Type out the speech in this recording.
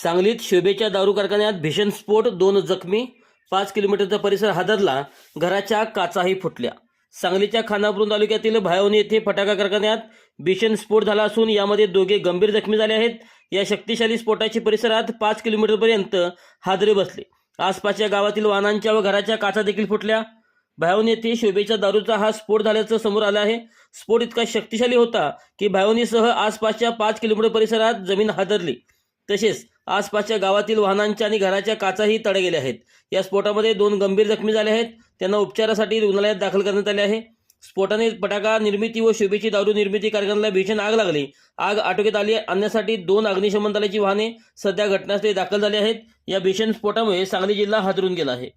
सांगलीत शोभेच्या दारू कारखान्यात भीषण स्फोट, 2 जखमी, 5 किलोमीटरचा परिसर हादरला, घराच्या काचाही फुटल्या। सांगलीच्या खानापूर तालुक्यातील भायवनी येथे फटाका कारखान्यात भीषण स्फोट झाला असून यामध्ये दोघे गंभीर जखमी झाले आहेत। या शक्तिशाली स्फोटाची परिसरात 5 किलोमीटरपर्यंत हादरे बसले। आसपासच्या गावातील वाहनांच्या व घराच्या काचा देखील फुटल्या। भायवनी येथे शोभेच्या दारूचा हा स्फोट झाल्याचं समोर आलं आहे। स्फोट इतका शक्तिशाली होता की भायवनीसह आसपासच्या 5 किलोमीटर परिसरात जमीन हादरली। तसेच आसपासच्या गावातील वाहनांच्या आणि घराच्या काचाही तडे गेल्या आहेत। या स्फोटामध्ये 2 गंभीर जखमी झाले आहेत, त्यांना उपचारासाठी रुग्णालयात दाखल करण्यात आले आहे। स्फोटाने फटाका निर्मिती व शोभेची दारू निर्मिती कारखान्याला भीषण आग लागली। आग आटोक्यात आणण्यासाठी 2 अग्निशमन दलाची वाहने सध्या घटनास्थळी दाखल झाली आहेत। या भीषण स्फोटामुळे सांगली जिल्हा हादरून गेला आहे।